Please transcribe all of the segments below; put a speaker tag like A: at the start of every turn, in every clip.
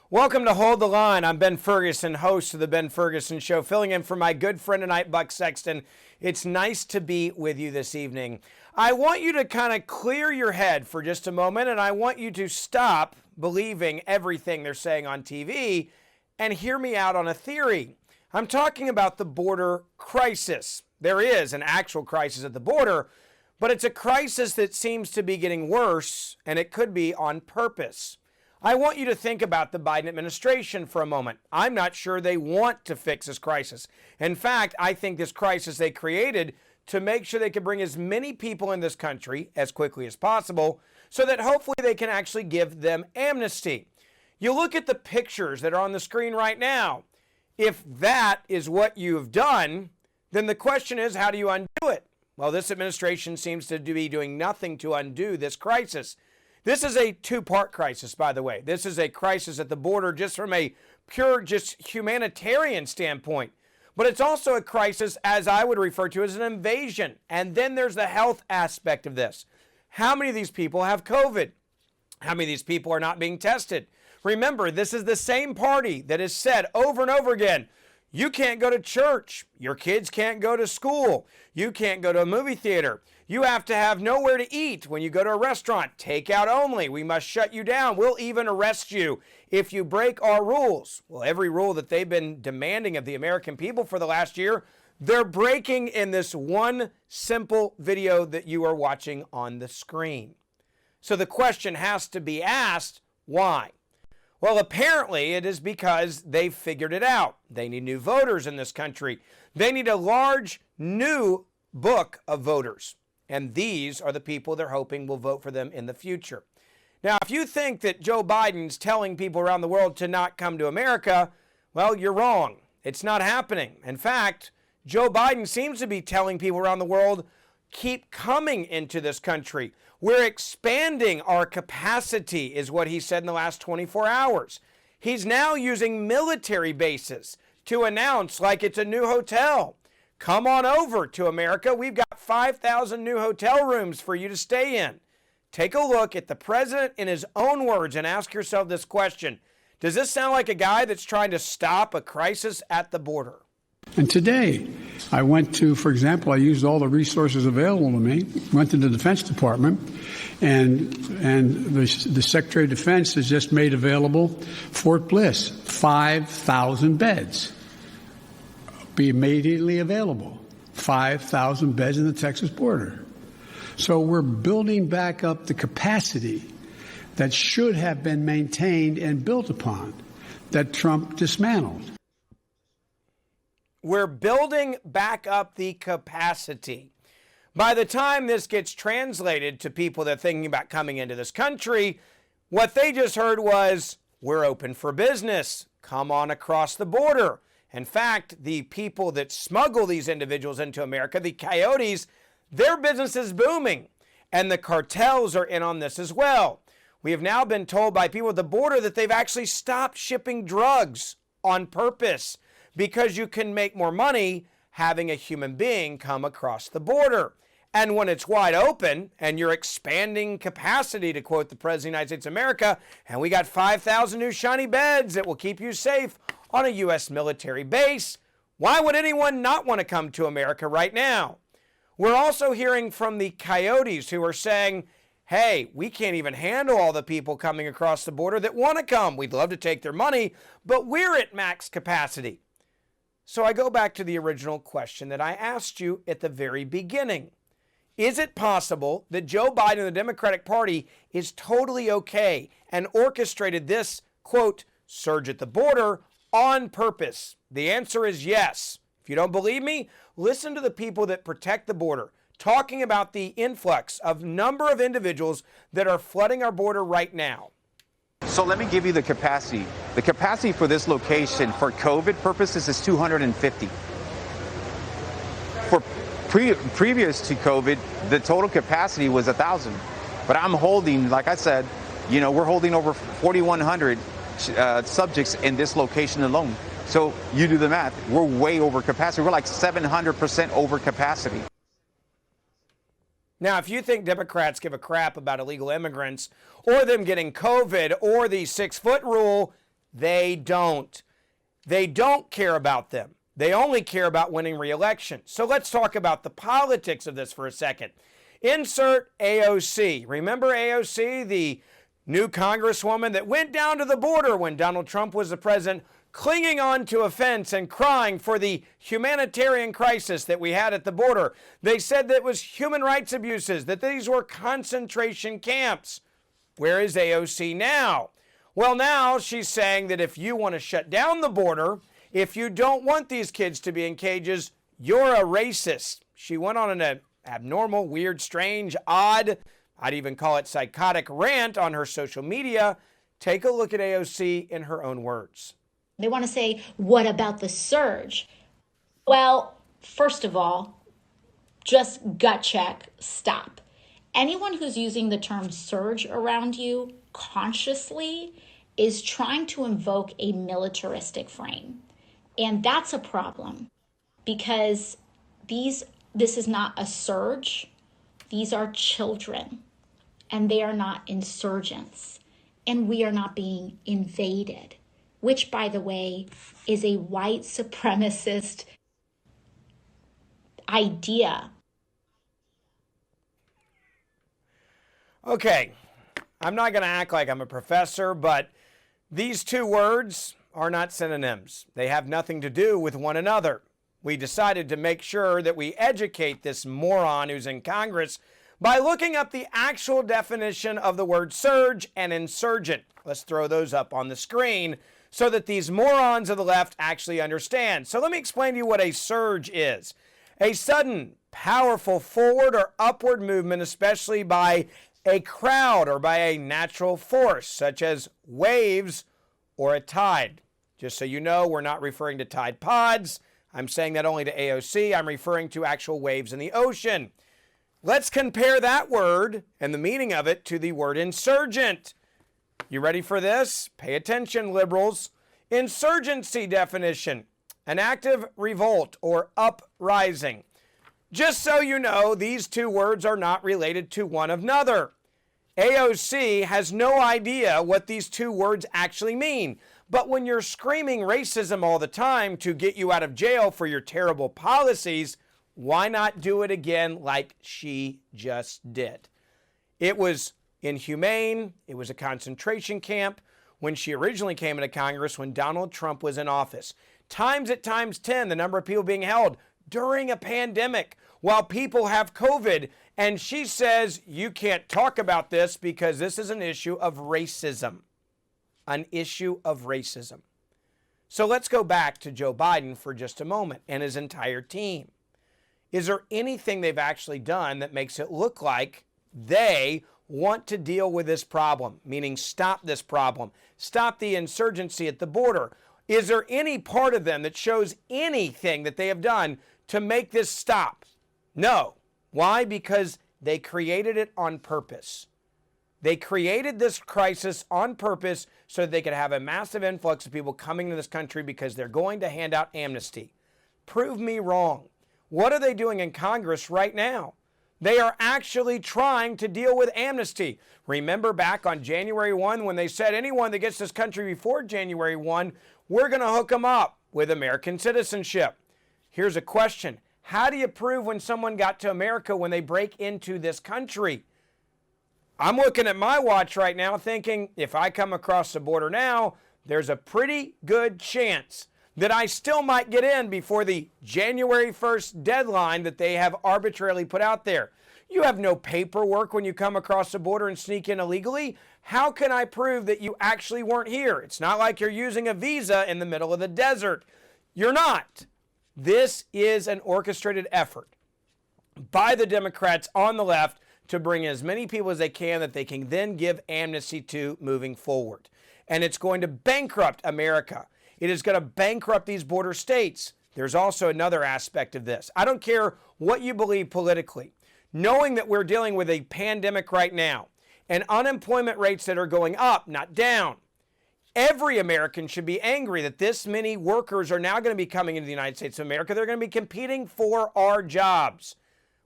A: Welcome to Hold the Line. I'm Ben Ferguson, host of the Ben Ferguson Show, filling in for my good friend tonight, Buck Sexton. It's nice to be with you this evening. I want you to kind of clear your head for just a moment, and I want you to stop believing everything they're saying on TV and hear me out on a theory. I'm talking about the border crisis. There is an actual crisis at the border, but it's a crisis that seems to be getting worse, and it could be on purpose. I want you to think about the Biden administration for a moment. I'm not sure they want to fix this crisis. In fact, I think this crisis they created to make sure they can bring as many people in this country as quickly as possible so that hopefully they can actually give them amnesty. You look at the pictures that are on the screen right now. If that is what you've done, then the question is, how do you undo it? Well, this administration seems to be doing nothing to undo this crisis. This is a two-part crisis, by the way. This is a crisis at the border just from a pure, just humanitarian standpoint. But it's also a crisis, as I would refer to as an invasion. And then there's the health aspect of this. How many of these people have COVID? How many of these people are not being tested? Remember, this is the same party that has said over and over again, you can't go to church. Your kids can't go to school. You can't go to a movie theater. You have to have nowhere to eat when you go to a restaurant. Takeout only. We must shut you down. We'll even arrest you if you break our rules. Well, every rule that they've been demanding of the American people for the last year, they're breaking in this one simple video that you are watching on the screen. So the question has to be asked, why? Well, apparently it is because they've figured it out. They need new voters in this country. They need a large new book of voters. And these are the people they're hoping will vote for them in the future. Now, if you think that Joe Biden's telling people around the world to not come to America, well, you're wrong. It's not happening. In fact, Joe Biden seems to be telling people around the world, keep coming into this country. We're expanding our capacity, is what he said in the last 24 hours. He's now using military bases to announce like it's a new hotel. Come on over to America. We've got 5,000 new hotel rooms for you to stay in. Take a look at the president in his own words and ask yourself this question. Does this sound like a guy that's trying to stop a crisis at the border?
B: And today, I went to, for example, I used all the resources available to me, went to the Defense Department, and the Secretary of Defense has just made available Fort Bliss, 5,000 beds. Be immediately available. 5,000 beds in the Texas border. So we're building back up the capacity that should have been maintained and built upon that Trump dismantled.
A: We're building back up the capacity. By the time this gets translated to people that are thinking about coming into this country, what they just heard was, we're open for business. Come on across the border. In fact, the people that smuggle these individuals into America, the coyotes, their business is booming. And the cartels are in on this as well. We have now been told by people at the border that they've actually stopped shipping drugs on purpose because you can make more money having a human being come across the border. And when it's wide open and you're expanding capacity, to quote the President of the United States of America, and we got 5,000 new shiny beds that will keep you safe on a U.S. military base, why would anyone not want to come to America right now? We're also hearing from the coyotes who are saying, hey, we can't even handle all the people coming across the border that want to come. We'd love to take their money, but we're at max capacity. So I go back to the original question that I asked you at the very beginning. Is it possible that Joe Biden and the Democratic Party is totally okay and orchestrated this, quote, surge at the border on purpose? The answer is yes. If you don't believe me, listen to the people that protect the border talking about the influx of number of individuals that are flooding our border right now.
C: So let me give you the capacity. The capacity for this location for COVID purposes is 250. For previous to COVID, the total capacity was 1,000. But I'm holding, like I said, we're holding over 4,100 subjects in this location alone. So you do the math. We're way over capacity. We're like 700% over capacity.
A: Now, if you think Democrats give a crap about illegal immigrants or them getting COVID or the 6-foot rule, They don't. They don't care about them. They only care about winning re-election. So let's talk about the politics of this for a second. Insert AOC. Remember AOC, the new congresswoman that went down to the border when Donald Trump was the president, clinging on to a fence and crying for the humanitarian crisis that we had at the border. They said that it was human rights abuses, that these were concentration camps. Where is AOC now? Well, now she's saying that if you want to shut down the border, if you don't want these kids to be in cages, you're a racist. She went on an abnormal, weird, strange, odd, I'd even call it psychotic rant on her social media. Take a look at AOC in her own words.
D: They want to say, what about the surge? Well, first of all, just gut check, stop. Anyone who's using the term surge around you consciously is trying to invoke a militaristic frame. And that's a problem because this is not a surge. These are children and they are not insurgents and we are not being invaded, which, by the way, is a white supremacist idea.
A: Okay, I'm not going to act like I'm a professor, but these two words are not synonyms. They have nothing to do with one another. We decided to make sure that we educate this moron who's in Congress by looking up the actual definition of the word surge and insurgent. Let's throw those up on the screen so that these morons of the left actually understand. So let me explain to you what a surge is. A sudden, powerful forward or upward movement, especially by a crowd or by a natural force, such as waves or a tide. Just so you know, we're not referring to Tide Pods. I'm saying that only to AOC. I'm referring to actual waves in the ocean. Let's compare that word and the meaning of it to the word insurgent. You ready for this? Pay attention, liberals. Insurgency definition: an active revolt or uprising. Just so you know, these two words are not related to one another. AOC has no idea what these two words actually mean. But when you're screaming racism all the time to get you out of jail for your terrible policies, why not do it again like she just did? It was inhumane. It was a concentration camp when she originally came into Congress when Donald Trump was in office. Times 10, the number of people being held during a pandemic while people have COVID. And she says, you can't talk about this because this is an issue of racism. An issue of racism. So let's go back to Joe Biden for just a moment and his entire team. Is there anything they've actually done that makes it look like they want to deal with this problem, meaning stop this problem, stop the insurgency at the border? Is there any part of them that shows anything that they have done to make this stop? No. Why? Because they created it on purpose. They created this crisis on purpose so that they could have a massive influx of people coming to this country because they're going to hand out amnesty. Prove me wrong. What are they doing in Congress right now? They are actually trying to deal with amnesty. Remember back on January 1 when they said anyone that gets this country before January 1, we're going to hook them up with American citizenship. Here's a question. How do you prove when someone got to America when they break into this country? I'm looking at my watch right now thinking if I come across the border now, there's a pretty good chance that I still might get in before the January 1st deadline that they have arbitrarily put out there. You have no paperwork when you come across the border and sneak in illegally. How can I prove that you actually weren't here? It's not like you're using a visa in the middle of the desert. You're not. This is an orchestrated effort by the Democrats on the left to bring as many people as they can that they can then give amnesty to moving forward. And it's going to bankrupt America. It is going to bankrupt these border states. There's also another aspect of this. I don't care what you believe politically. Knowing that we're dealing with a pandemic right now and unemployment rates that are going up, not down, every American should be angry that this many workers are now going to be coming into the United States of America. They're going to be competing for our jobs.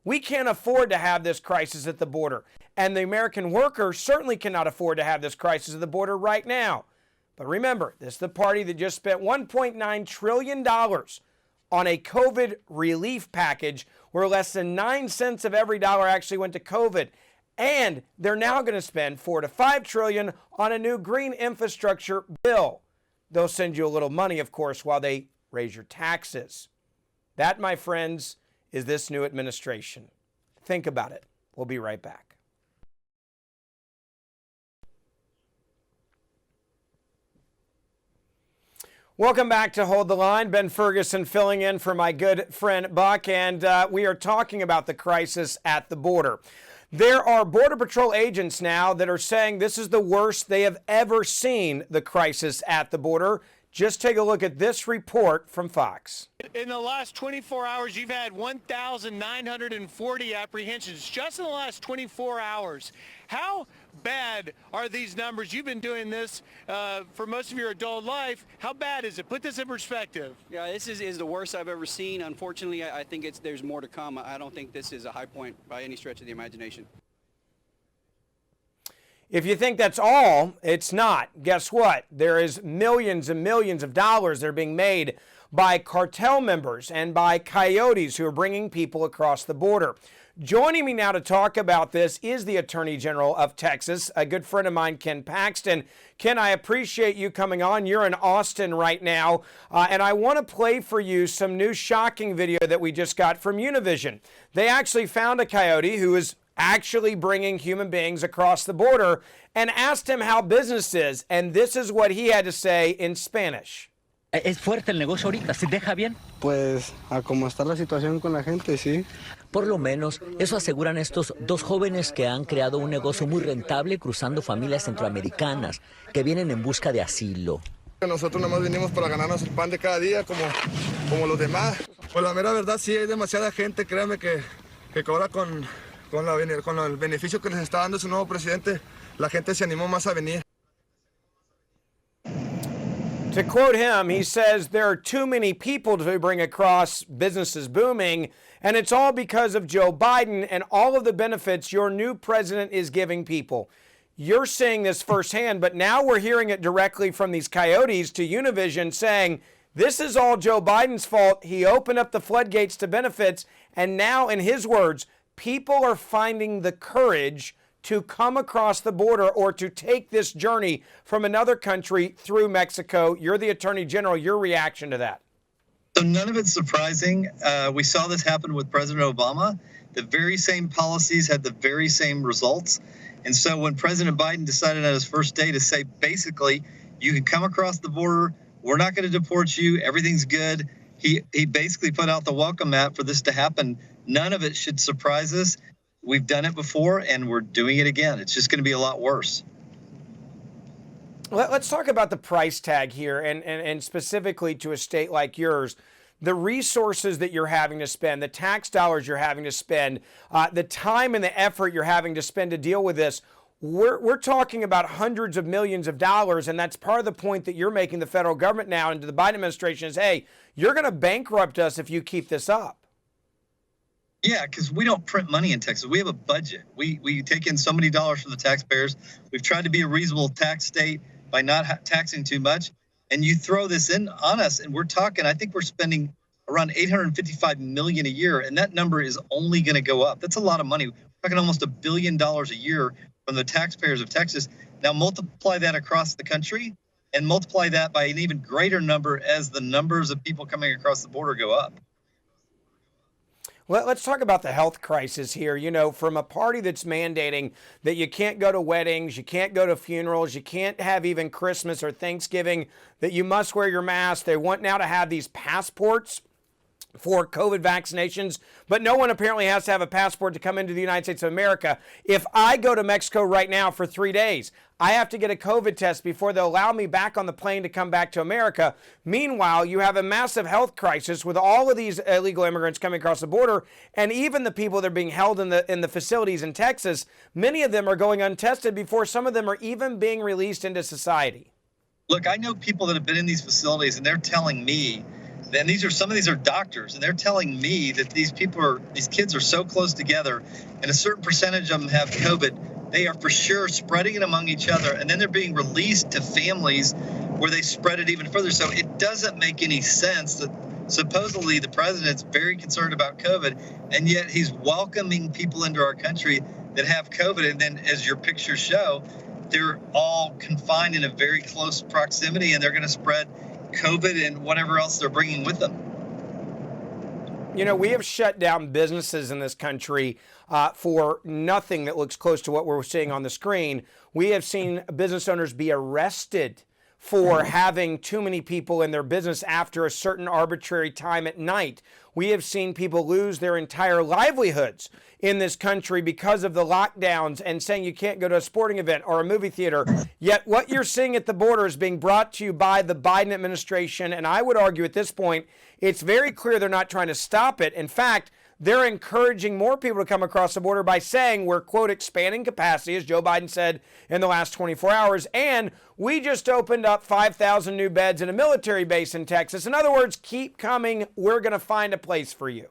A: We can't afford to have this crisis at the border. And the American worker certainly cannot afford to have this crisis at the border right now. But remember, this is the party that just spent $1.9 trillion on a COVID relief package where less than 9 cents of every dollar actually went to COVID. And they're now going to spend $4 to $5 trillion on a new green infrastructure bill. They'll send you a little money, of course, while they raise your taxes. That, my friends, is this new administration. Think about it. We'll be right back. Welcome back to Hold the Line. Ben Ferguson filling in for my good friend Buck, and we are talking about the crisis at the border. There are Border Patrol agents now that are saying this is the worst they have ever seen, the crisis at the border. Just take a look at this report from Fox.
E: In the last 24 hours, you've had 1,940 apprehensions just in the last 24 hours. How bad are these numbers? You've been doing this for most of your adult life. How bad is it? Put this in perspective.
F: Yeah, this is the worst I've ever seen. Unfortunately, I think there's more to come. I don't think this is a high point by any stretch of the imagination.
A: If you think that's all, it's not. Guess what? There is millions and millions of dollars that are being made by cartel members and by coyotes who are bringing people across the border. Joining me now to talk about this is the Attorney General of Texas, a good friend of mine, Ken Paxton. Ken, I appreciate you coming on. You're in Austin right now, and I want to play for you some new shocking video that we just got from Univision. They actually found a coyote who is actually bringing human beings across the border and asked him how business is, and this is what he had to say in Spanish.
G: ¿Es fuerte el negocio ahorita? ¿Se deja bien?
H: Pues, a cómo está la situación con la gente, sí.
G: Por lo menos, eso aseguran estos dos jóvenes que han creado un negocio muy rentable cruzando familias centroamericanas que vienen en busca de asilo.
H: Nosotros nada más venimos para ganarnos el pan de cada día, como los demás. Pues la mera verdad, sí, hay demasiada gente, créanme que ahora con el beneficio que les está dando su nuevo presidente, la gente se animó más a venir.
A: To quote him, he says there are too many people to bring across, business is booming, and it's all because of Joe Biden and all of the benefits your new president is giving people. You're seeing this firsthand, but now we're hearing it directly from these coyotes to Univision saying, this is all Joe Biden's fault. He opened up the floodgates to benefits, and now, in his words, people are finding the courage to come across the border or to take this journey from another country through Mexico. You're the Attorney General. Your reaction to that?
I: So none of it's surprising. We saw this happen with President Obama. The very same policies had the very same results. And so when President Biden decided on his first day to say, basically, you can come across the border, we're not going to deport you, everything's good, he basically put out the welcome mat for this to happen. None of it should surprise us. We've done it before, and we're doing it again. It's just going to be a lot worse.
A: Let's talk about the price tag here, and specifically to a state like yours. The resources that you're having to spend, the tax dollars you're having to spend, the time and the effort you're having to spend to deal with this. We're talking about hundreds of millions of dollars, and that's part of the point that you're making, the federal government now, and to the Biden administration is, hey, you're going to bankrupt us if you keep this up.
I: Yeah, because we don't print money in Texas. We have a budget. We take in so many dollars from the taxpayers. We've tried to be a reasonable tax state by not taxing too much. And you throw this in on us, and we're talking, I think we're spending around $855 million a year, and that number is only going to go up. That's a lot of money. We're talking almost $1 billion a year from the taxpayers of Texas. Now multiply that across the country and multiply that by an even greater number as the numbers of people coming across the border go up.
A: Well, let's talk about the health crisis here. You know, from a party that's mandating that you can't go to weddings, you can't go to funerals, you can't have even Christmas or Thanksgiving, that you must wear your mask. They want now to have these passports for COVID vaccinations, but no one apparently has to have a passport to come into the United States of America. If I go to Mexico right now for 3 days, I have to get a COVID test before they'll allow me back on the plane to come back to America. Meanwhile, you have a massive health crisis with all of these illegal immigrants coming across the border, and even the people that are being held in the facilities in Texas, many of them are going untested before some of them are even being released into society.
I: Look, I know people that have been in these facilities, and they're telling me, and some of these are doctors, and they're telling me that these kids are so close together, and a certain percentage of them have COVID. they are for sure spreading it among each other, and then they're being released to families where they spread it even further. So it doesn't make any sense that supposedly the president's very concerned about COVID, and yet he's welcoming people into our country that have COVID. And then, as your pictures show, they're all confined in a very close proximity, and they're going to spread COVID and whatever else they're bringing with them.
A: You know, we have shut down businesses in this country for nothing that looks close to what we're seeing on the screen. We have seen business owners be arrested for having too many people in their business after a certain arbitrary time at night. We have seen people lose their entire livelihoods in this country because of the lockdowns and saying you can't go to a sporting event or a movie theater. Yet what you're seeing at the border is being brought to you by the Biden administration. And I would argue at this point, it's very clear they're not trying to stop it. In fact, they're encouraging more people to come across the border by saying we're, quote, expanding capacity, as Joe Biden said in the last 24 hours. And we just opened up 5,000 new beds in a military base in Texas. In other words, keep coming. We're going to find a place for you.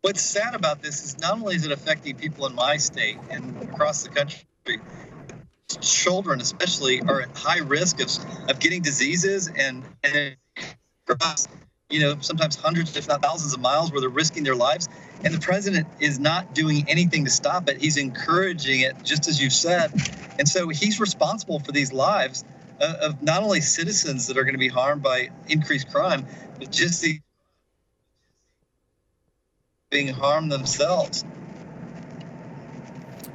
I: What's sad about this is not only is it affecting people in my state and across the country, children especially are at high risk of getting diseases and sometimes hundreds, if not thousands of miles where they're risking their lives. And the president is not doing anything to stop it. He's encouraging it, just as you said. And so he's responsible for these lives of not only citizens that are going to be harmed by increased crime, but just the being harmed themselves.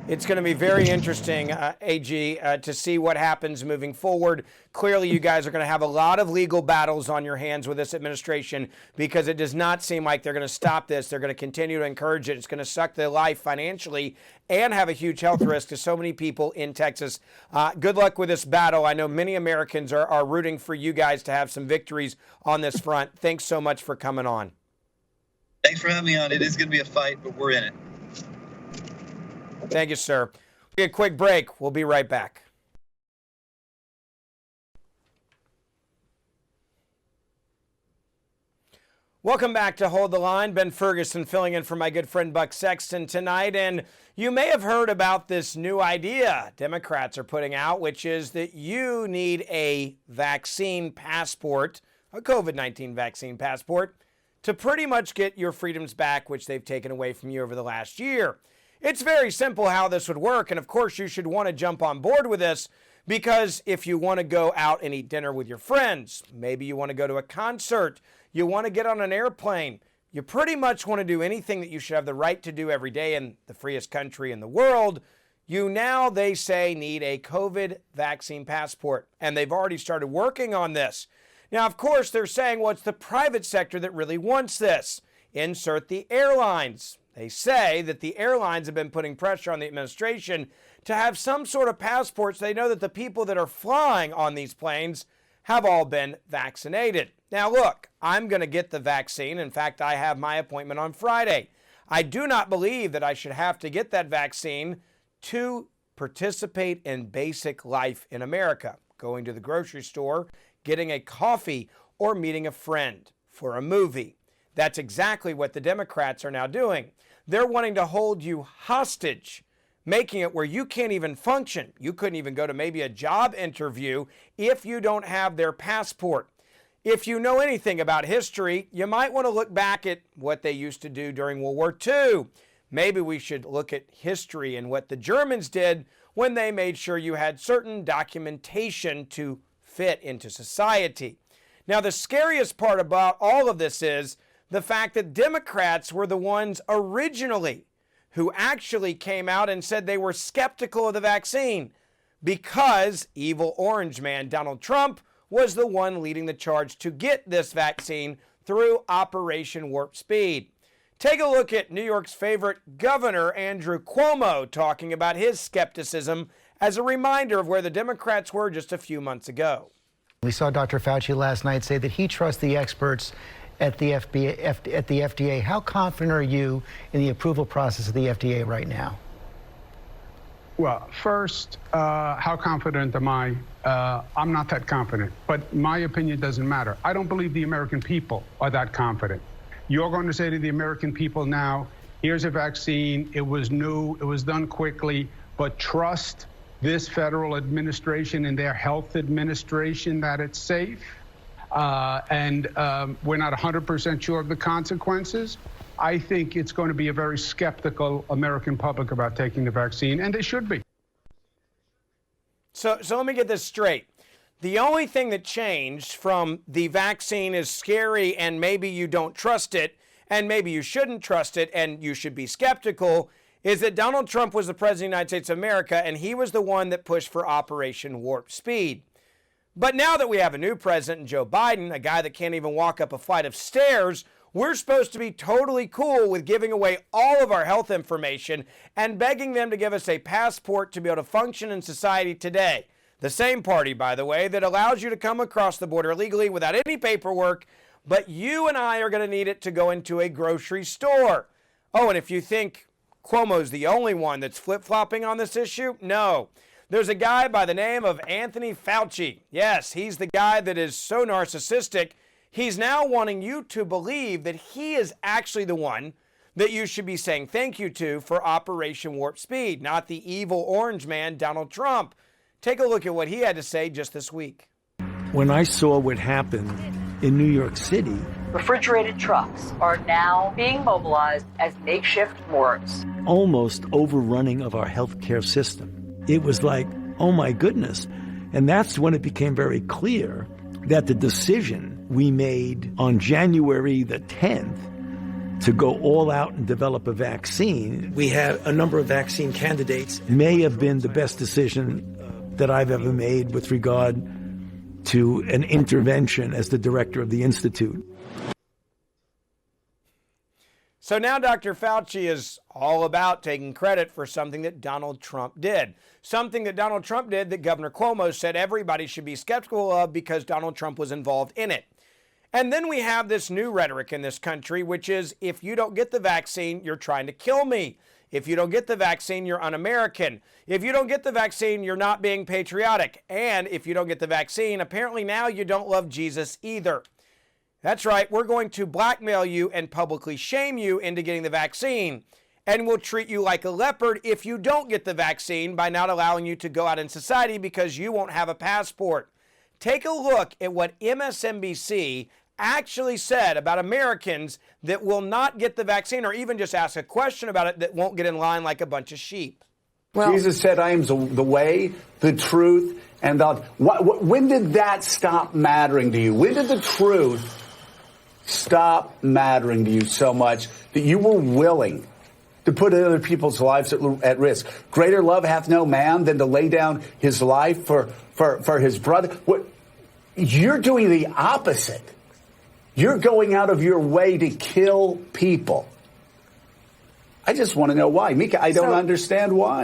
A: It's going to be very interesting, AG, to see what happens moving forward. Clearly, you guys are going to have a lot of legal battles on your hands with this administration because it does not seem like they're going to stop this. They're going to continue to encourage it. It's going to suck their life financially and have a huge health risk to so many people in Texas. Good luck with this battle. I know many Americans are rooting for you guys to have some victories on this front. Thanks so much for coming on.
I: Thanks for having me on. It is going to be a fight, but we're in it.
A: Thank you, sir. We'll take a quick break. We'll be right back. Welcome back to Hold the Line. Ben Ferguson filling in for my good friend Buck Sexton tonight. And you may have heard about this new idea Democrats are putting out, which is that you need a vaccine passport, a COVID-19 vaccine passport, to pretty much get your freedoms back, which they've taken away from you over the last year. It's very simple how this would work, and of course you should want to jump on board with this because if you want to go out and eat dinner with your friends, maybe you want to go to a concert, you want to get on an airplane, you pretty much want to do anything that you should have the right to do every day in the freest country in the world, you now, they say, need a COVID vaccine passport, and they've already started working on this. Now, of course, they're saying, well, it's the private sector that really wants this. Insert the airlines. They say that the airlines have been putting pressure on the administration to have some sort of passports. They know that the people that are flying on these planes have all been vaccinated. Now, look, I'm going to get the vaccine. In fact, I have my appointment on Friday. I do not believe that I should have to get that vaccine to participate in basic life in America, going to the grocery store, getting a coffee, or meeting a friend for a movie. That's exactly what the Democrats are now doing. They're wanting to hold you hostage, making it where you can't even function. You couldn't even go to maybe a job interview if you don't have their passport. If you know anything about history, you might want to look back at what they used to do during World War II. Maybe we should look at history and what the Germans did when they made sure you had certain documentation to fit into society. Now, the scariest part about all of this is the fact that Democrats were the ones originally who actually came out and said they were skeptical of the vaccine because evil orange man Donald Trump was the one leading the charge to get this vaccine through Operation Warp Speed. Take a look at New York's favorite governor, Andrew Cuomo, talking about his skepticism as a reminder of where the Democrats were just a few months ago.
J: We saw Dr. Fauci last night say that he trusts the experts at the FDA. How confident are you in the approval process of the FDA right now?
B: Well, first, how confident am I? I'm not that confident, but my opinion doesn't matter. I don't believe the American people are that confident. You're going to say to the American people now, here's a vaccine, it was new, it was done quickly, but trust this federal administration and their health administration that it's safe. And we're not 100% sure of the consequences. I think it's going to be a very skeptical American public about taking the vaccine, and they should be.
A: So let me get this straight. The only thing that changed from the vaccine is scary and maybe you don't trust it and maybe you shouldn't trust it and you should be skeptical is that Donald Trump was the president of the United States of America and he was the one that pushed for Operation Warp Speed. But now that we have a new president, Joe Biden, a guy that can't even walk up a flight of stairs, we're supposed to be totally cool with giving away all of our health information and begging them to give us a passport to be able to function in society today. The same party, by the way, that allows you to come across the border legally without any paperwork, but you and I are going to need it to go into a grocery store. Oh, and if you think Cuomo's the only one that's flip-flopping on this issue, no. There's a guy by the name of Anthony Fauci. Yes, he's the guy that is so narcissistic, he's now wanting you to believe that he is actually the one that you should be saying thank you to for Operation Warp Speed, not the evil orange man, Donald Trump. Take a look at what he had to say just this week.
K: When I saw what happened in New York City,
L: refrigerated trucks are now being mobilized as makeshift morgues,
K: almost overrunning of our healthcare system. It was like, oh my goodness. And that's when it became very clear that the decision we made on January the 10th to go all out and develop a vaccine, we had a number of vaccine candidates, may have been the best decision that I've ever made with regard to an intervention as the director of the Institute.
A: So now Dr. Fauci is all about taking credit for something that Donald Trump did. Something that Donald Trump did that Governor Cuomo said everybody should be skeptical of because Donald Trump was involved in it. And then we have this new rhetoric in this country, which is if you don't get the vaccine, you're trying to kill me. If you don't get the vaccine, you're un-American. If you don't get the vaccine, you're not being patriotic. And if you don't get the vaccine, apparently now you don't love Jesus either. That's right, we're going to blackmail you and publicly shame you into getting the vaccine. And we'll treat you like a leopard if you don't get the vaccine by not allowing you to go out in society because you won't have a passport. Take a look at what MSNBC actually said about Americans that will not get the vaccine or even just ask a question about it that won't get in line like a bunch of sheep.
M: Well, Jesus said, I am the way, the truth, and the... When did that stop mattering to you? When did the truth stop mattering to you so much that you were willing to put other people's lives at risk? Greater love hath no man than to lay down his life for his brother. You're doing the opposite. You're going out of your way to kill people. I just want to know why. Mika, I don't understand why.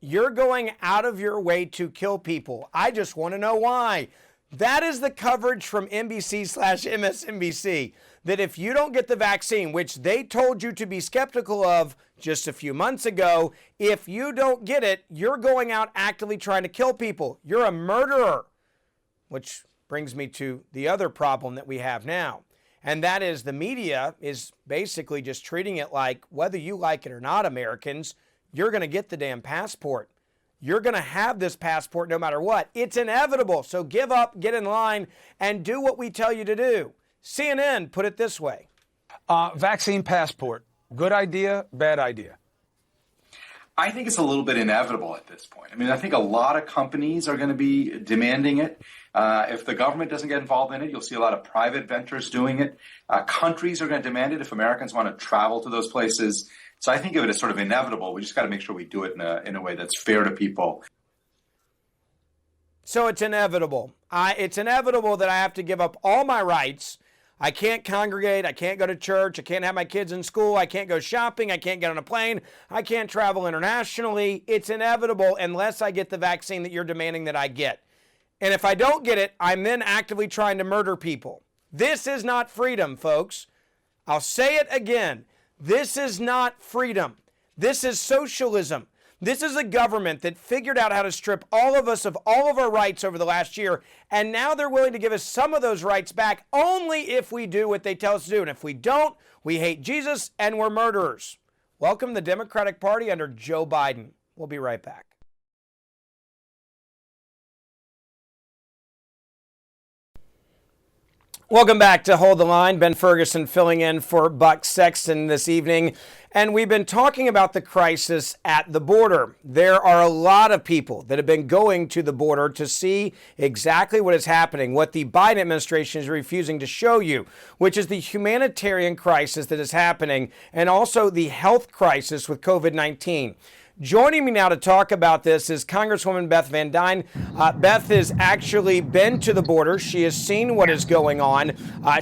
A: You're going out of your way to kill people. I just want to know why. That is the coverage from NBC/MSNBC, that if you don't get the vaccine, which they told you to be skeptical of just a few months ago, if you don't get it, you're going out actively trying to kill people. You're a murderer, which brings me to the other problem that we have now. And that is the media is basically just treating it like, whether you like it or not, Americans, you're going to get the damn passport. You're going to have this passport no matter what. It's inevitable. So give up, get in line, and do what we tell you to do. CNN put it this way.
N: Vaccine passport. Good idea, bad idea?
O: I think it's a little bit inevitable at this point. I mean, I think a lot of companies are going to be demanding it. If the government doesn't get involved in it, you'll see a lot of private ventures doing it. Countries are going to demand it if Americans want to travel to those places. So I think of it as sort of inevitable. We just got to make sure we do it in a way that's fair to people.
A: So it's inevitable. It's inevitable that I have to give up all my rights. I can't congregate. I can't go to church. I can't have my kids in school. I can't go shopping. I can't get on a plane. I can't travel internationally. It's inevitable unless I get the vaccine that you're demanding that I get. And if I don't get it, I'm then actively trying to murder people. This is not freedom, folks. I'll say it again. This is not freedom. This is socialism. This is a government that figured out how to strip all of us of all of our rights over the last year, and now they're willing to give us some of those rights back only if we do what they tell us to do. And if we don't, we hate Jesus and we're murderers. Welcome to the Democratic Party under Joe Biden. We'll be right back. Welcome back to Hold the Line. Ben Ferguson filling in for Buck Sexton this evening. And we've been talking about the crisis at the border. There are a lot of people that have been going to the border to see exactly what is happening, what the Biden administration is refusing to show you, which is the humanitarian crisis that is happening and also the health crisis with COVID-19. Joining me now to talk about this is Congresswoman Beth Van Duyne. Beth has actually been to the border. She has seen what is going on.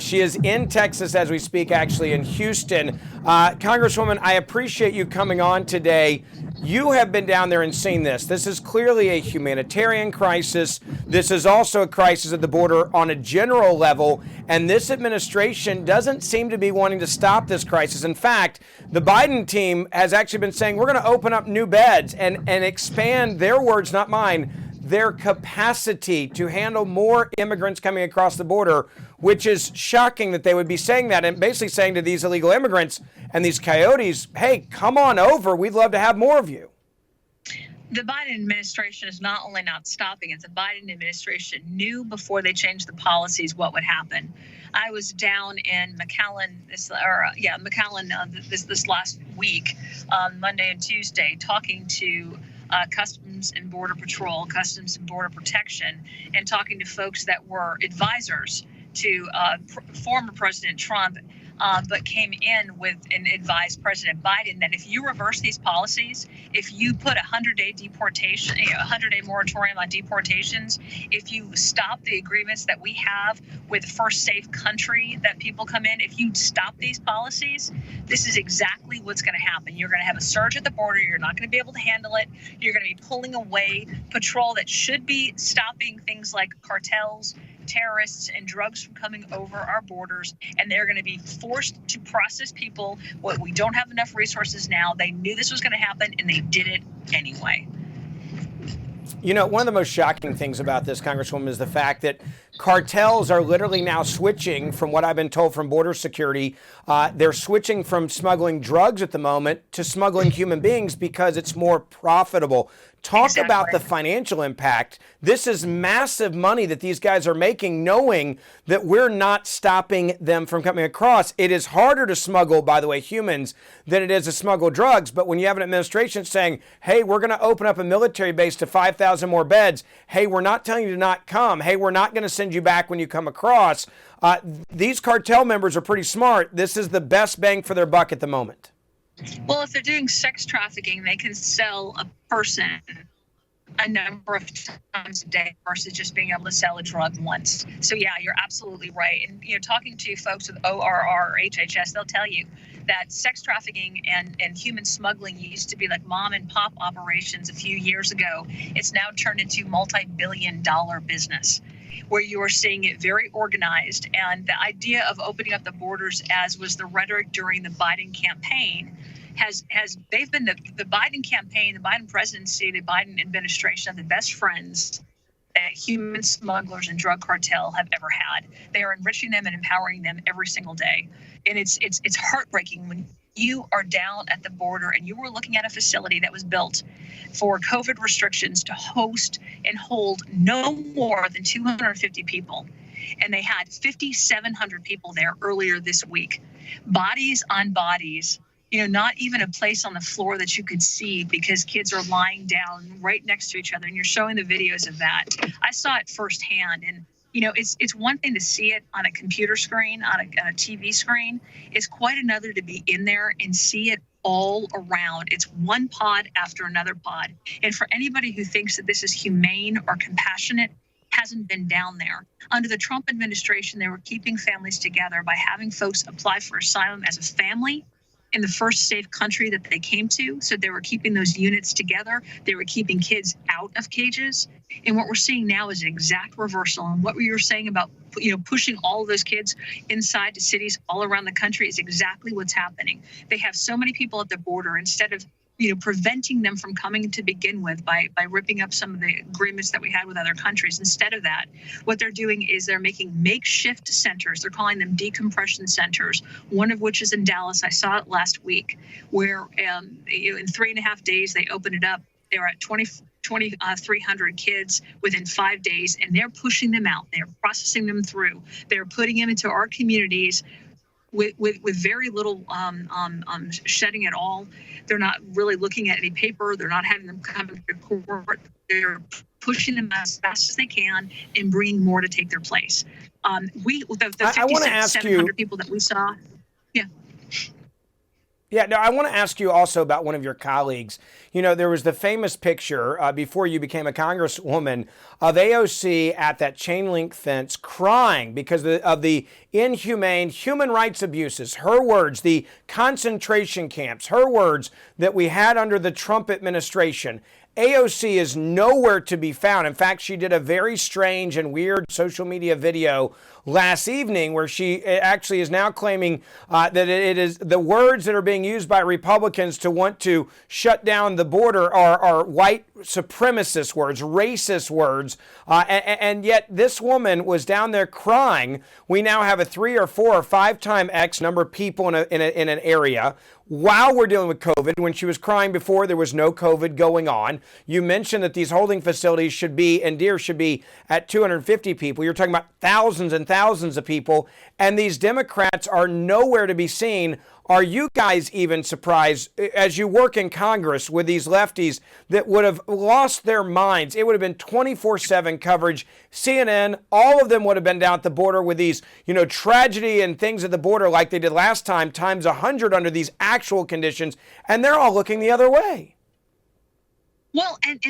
A: She is in Texas as we speak, actually in Houston. Congresswoman, I appreciate you coming on today. You have been down there and seen this. This is clearly a humanitarian crisis. This is also a crisis at the border on a general level, and this administration doesn't seem to be wanting to stop this crisis. In fact, the Biden team has actually been saying we're going to open up new beds and expand, their words, not mine, their capacity to handle more immigrants coming across the border, which is shocking that they would be saying that and basically saying to these illegal immigrants and these coyotes, hey, come on over. We'd love to have more of you.
P: The Biden administration is not only not stopping it, the Biden administration knew before they changed the policies what would happen. I was down in McAllen this last week, Monday and Tuesday, talking to Customs and Border Patrol, Customs and Border Protection, and talking to folks that were advisors to former President Trump, but came in with and advised President Biden that if you reverse these policies, if you put a 100-day deportation, a 100-day moratorium on deportations, if you stop the agreements that we have with the first safe country that people come in, if you stop these policies, this is exactly what's going to happen. You're going to have a surge at the border. You're not going to be able to handle it. You're going to be pulling away patrol that should be stopping things like cartels, terrorists, and drugs from coming over our borders, and they're going to be forced to process people. We don't have enough resources now. They knew this was going to happen, and they did it anyway.
A: You know, one of the most shocking things about this, Congresswoman, is the fact that cartels are literally now switching, from what I've been told from border security, they're switching from smuggling drugs at the moment to smuggling human beings because it's more profitable. Talk about the financial impact. This is massive money that these guys are making, knowing that we're not stopping them from coming across. It is harder to smuggle, by the way, humans than it is to smuggle drugs. But when you have an administration saying, hey, we're going to open up a military base to 5,000 more beds. Hey, we're not telling you to not come. Hey, we're not going to send you back when you come across. These cartel members are pretty smart. This is the best bang for their buck at the moment.
P: Well, if they're doing sex trafficking, they can sell a person a number of times a day versus just being able to sell a drug once. So yeah, you're absolutely right. And talking to folks with ORR or HHS, they'll tell you that sex trafficking and human smuggling used to be like mom and pop operations a few years ago. It's now turned into multi-billion-dollar business, where you are seeing it very organized. And the idea of opening up the borders, as was the rhetoric during the Biden campaign, they've been the Biden campaign, the Biden presidency, the Biden administration are the best friends that human smugglers and drug cartel have ever had. They are enriching them and empowering them every single day. And it's heartbreaking when you are down at the border and you were looking at a facility that was built for COVID restrictions to host and hold no more than 250 people. And they had 5,700 people there earlier this week. Bodies on bodies, not even a place on the floor that you could see because kids are lying down right next to each other. And you're showing the videos of that. I saw it firsthand. And it's one thing to see it on a computer screen, on a TV screen. It's quite another to be in there and see it all around. It's one pod after another pod. And for anybody who thinks that this is humane or compassionate, hasn't been down there. Under the Trump administration, they were keeping families together by having folks apply for asylum as a family in the first safe country that they came to. So they were keeping those units together. They were keeping kids out of cages. And what we're seeing now is an exact reversal. And what we were saying about, pushing all of those kids inside to cities all around the country is exactly what's happening. They have so many people at the border. Instead of preventing them from coming to begin with by ripping up some of the agreements that we had with other countries. Instead of that, what they're doing is they're making makeshift centers. They're calling them decompression centers, one of which is in Dallas. I saw it last week, where in 3.5 days they opened it up. They were at 2,300 kids within 5 days, and they're pushing them out. They're processing them through. They're putting them into our communities with very little shedding at all. They're not really looking at any paper. They're not having them come to court. They're pushing them as fast as they can and bringing more to take their place. The 5,700 people that we saw. Yeah.
A: Yeah, no, I want to ask you also about one of your colleagues. There was the famous picture before you became a congresswoman of AOC at that chain link fence crying because of the inhumane human rights abuses. Her words, the concentration camps, her words that we had under the Trump administration. AOC is nowhere to be found. In fact, she did a very strange and weird social media video last evening where she actually is now claiming that it is the words that are being used by Republicans to want to shut down the border are white supremacist words, racist words. And yet this woman was down there crying. We now have a 3 or 4 or 5 time X number of people in an area. While we're dealing with COVID, when she was crying before, there was no COVID going on. You mentioned that these holding facilities should be at 250 people. You're talking about thousands and thousands of people, and these Democrats are nowhere to be seen. Are you guys even surprised as you work in Congress with these lefties that would have lost their minds? It would have been 24/7 coverage. CNN, all of them would have been down at the border with these, tragedy and things at the border like they did last time, times 100 under these actual conditions, and they're all looking the other way.
P: Well, and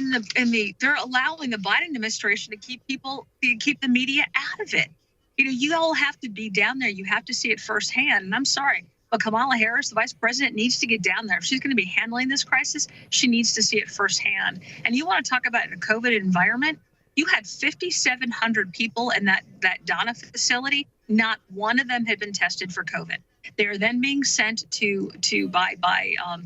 P: they're allowing the Biden administration to keep the media out of it. You all have to be down there. You have to see it firsthand. And I'm sorry, but Kamala Harris, the vice president, needs to get down there. If she's going to be handling this crisis, she needs to see it firsthand. And you want to talk about a COVID environment? You had 5,700 people in that Donna facility. Not one of them had been tested for COVID. They are then being sent by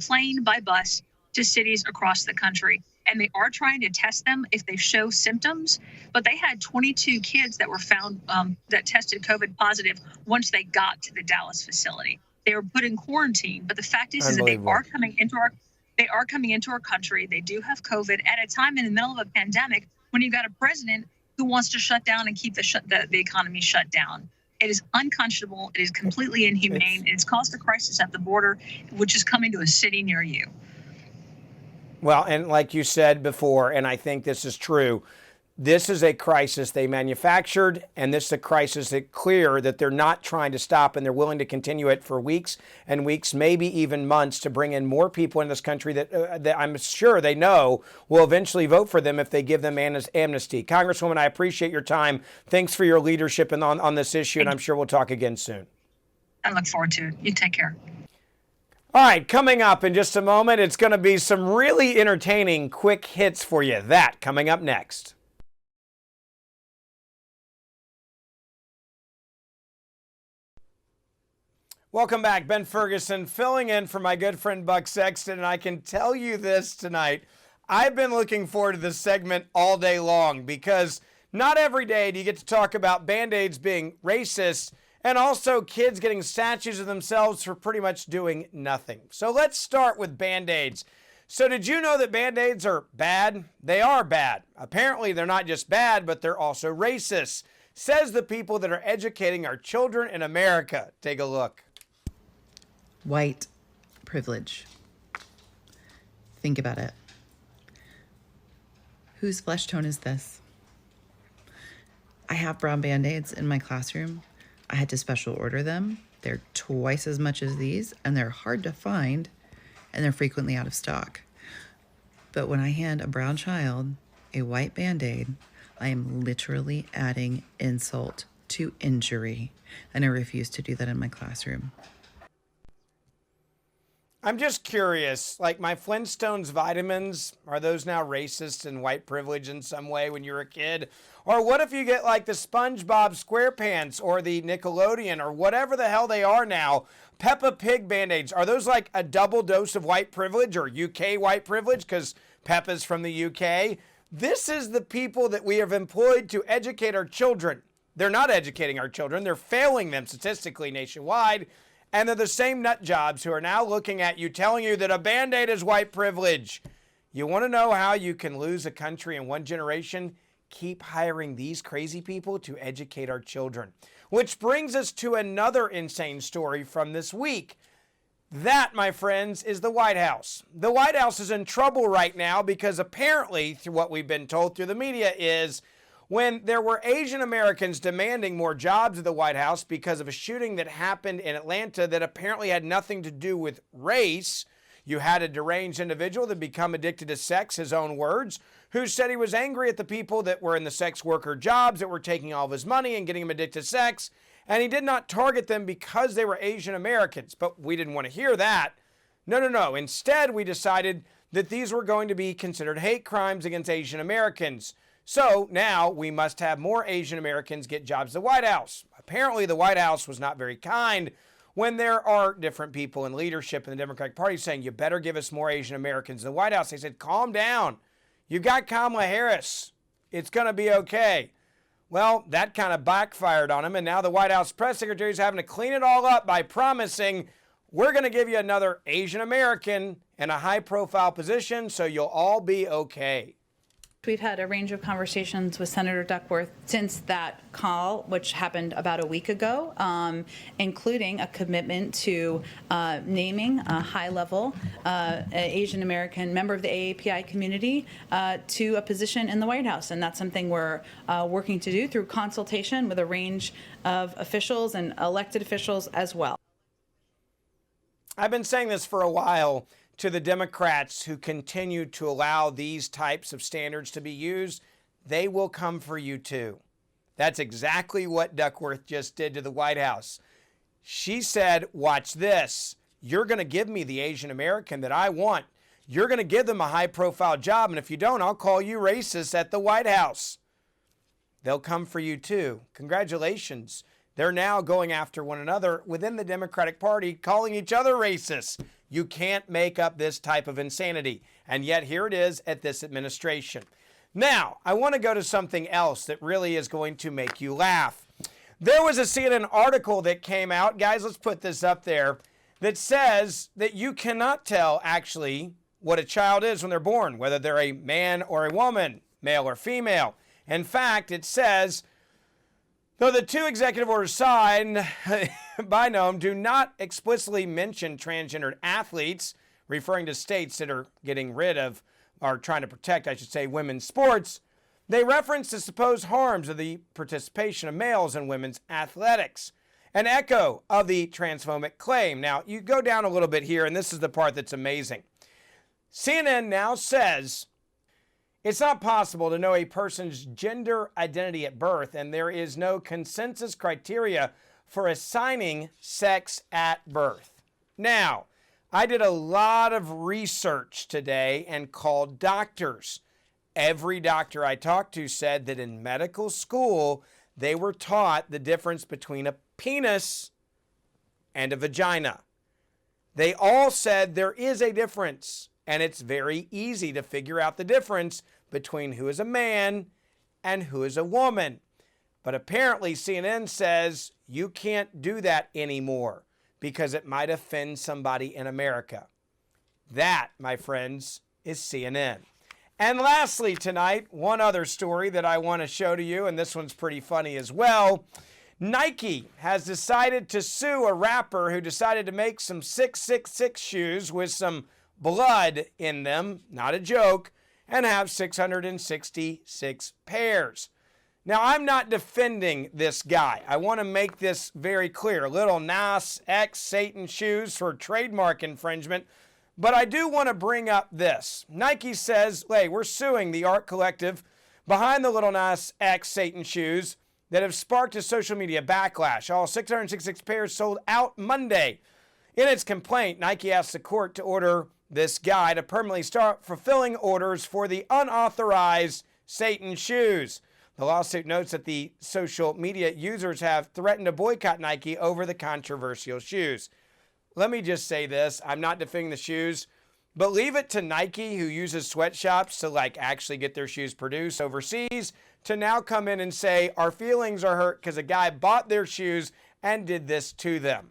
P: plane, by bus, to cities across the country. And they are trying to test them if they show symptoms. But they had 22 kids that were found that tested COVID positive once they got to the Dallas facility. They were put in quarantine. But the fact is that they are coming into our country. They do have COVID at a time in the middle of a pandemic when you've got a president who wants to shut down and keep the economy shut down. It is unconscionable. It is completely inhumane. It's caused a crisis at the border, which is coming to a city near you.
A: Well, and like you said before, and I think this is true, this is a crisis they manufactured, and this is a crisis that's clear that they're not trying to stop, and they're willing to continue it for weeks and weeks, maybe even months, to bring in more people in this country that I'm sure they know will eventually vote for them if they give them amnesty. Congresswoman, I appreciate your time. Thanks for your leadership on this issue, and I'm sure we'll talk again soon.
P: I look forward to it. You take care.
A: All right, coming up in just a moment, it's going to be some really entertaining quick hits for you. That coming up next. Welcome back. Ben Ferguson filling in for my good friend Buck Sexton, and I can tell you this tonight. I've been looking forward to this segment all day long because not every day do you get to talk about Band-Aids being racist and also kids getting statues of themselves for pretty much doing nothing. So let's start with Band-Aids. So did you know that Band-Aids are bad? They are bad. Apparently they're not just bad, but they're also racist, says the people that are educating our children in America. Take a look.
Q: White privilege. Think about it. Whose flesh tone is this? I have brown Band-Aids in my classroom. I had to special order them. They're twice as much as these, and they're hard to find, and they're frequently out of stock. But when I hand a brown child a white Band-Aid, I am literally adding insult to injury, and I refuse to do that in my classroom.
A: I'm just curious, like my Flintstones vitamins, are those now racist and white privilege in some way when you're a kid? Or what if you get like the SpongeBob SquarePants or the Nickelodeon or whatever the hell they are now, Peppa Pig Band-Aids? Are those like a double dose of white privilege or UK white privilege because Peppa's from the UK? This is the people that we have employed to educate our children. They're not educating our children. They're failing them statistically nationwide. And they're the same nut jobs who are now looking at you, telling you that a Band-Aid is white privilege. You want to know how you can lose a country in one generation? Keep hiring these crazy people to educate our children. Which brings us to another insane story from this week. That, my friends, is the White House. The White House is in trouble right now because apparently, through what we've been told through the media, is when there were Asian Americans demanding more jobs at the White House because of a shooting that happened in Atlanta that apparently had nothing to do with race. You had a deranged individual that become addicted to sex, his own words, who said he was angry at the people that were in the sex worker jobs that were taking all of his money and getting him addicted to sex. And he did not target them because they were Asian Americans. But we didn't want to hear that. No. Instead, we decided that these were going to be considered hate crimes against Asian Americans. So now we must have more Asian Americans get jobs at the White House. Apparently, the White House was not very kind when there are different people in leadership in the Democratic Party saying, you better give us more Asian Americans in the White House. They said, calm down. You got Kamala Harris. It's going to be okay. Well, that kind of backfired on him, and now the White House press secretary is having to clean it all up by promising, we're going to give you another Asian American in a high-profile position, so you'll all be okay.
R: We've had a range of conversations with Senator Duckworth since that call, which happened about a week ago, including a commitment to naming a high-level Asian American member of the AAPI community to a position in the White House. And that's something we're working to do through consultation with a range of officials and elected officials as well.
A: I've been saying this for a while to the Democrats who continue to allow these types of standards to be used. They will come for you too. That's exactly what Duckworth just did to the White House. She said, watch this. You're going to give me the Asian American that I want. You're going to give them a high-profile job, and if you don't, I'll call you racist at the White House. They'll come for you too. Congratulations. They're now going after one another within the Democratic Party, calling each other racist. You can't make up this type of insanity. And yet here it is at this administration. Now, I want to go to something else that really is going to make you laugh. There was a CNN article that came out, guys, let's put this up there, that says that you cannot tell actually what a child is when they're born, whether they're a man or a woman, male or female. In fact, it says, though the two executive orders signed by NOAM do not explicitly mention transgendered athletes, referring to states that are getting rid of, or trying to protect, I should say, women's sports, they reference the supposed harms of the participation of males in women's athletics, an echo of the transphobic claim. Now, you go down a little bit here, and this is the part that's amazing. CNN now says it's not possible to know a person's gender identity at birth, and there is no consensus criteria for assigning sex at birth. Now, I did a lot of research today and called doctors. Every doctor I talked to said that in medical school, they were taught the difference between a penis and a vagina. They all said there is a difference, and it's very easy to figure out the difference between who is a man and who is a woman. But apparently CNN says you can't do that anymore because it might offend somebody in America. That, my friends, is CNN. And lastly tonight, one other story that I want to show to you, and this one's pretty funny as well. Nike has decided to sue a rapper who decided to make some 666 shoes with some blood in them, not a joke, and have 666 pairs. Now, I'm not defending this guy. I want to make this very clear. Little Nas X Satan shoes for trademark infringement. But I do want to bring up this. Nike says, hey, we're suing the art collective behind the Little Nas X Satan shoes that have sparked a social media backlash. All 666 pairs sold out Monday. In its complaint, Nike asked the court to order this guy to permanently start fulfilling orders for the unauthorized Satan shoes. The lawsuit notes that the social media users have threatened to boycott Nike over the controversial shoes. Let me just say this. I'm not defending the shoes, but leave it to Nike, who uses sweatshops to actually get their shoes produced overseas, to now come in and say our feelings are hurt because a guy bought their shoes and did this to them.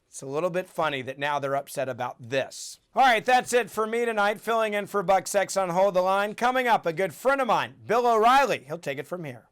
A: It's a little bit funny that now they're upset about this. All right, that's it for me tonight, filling in for Buck Sexton on Hold the Line. Coming up, a good friend of mine, Bill O'Reilly. He'll take it from here.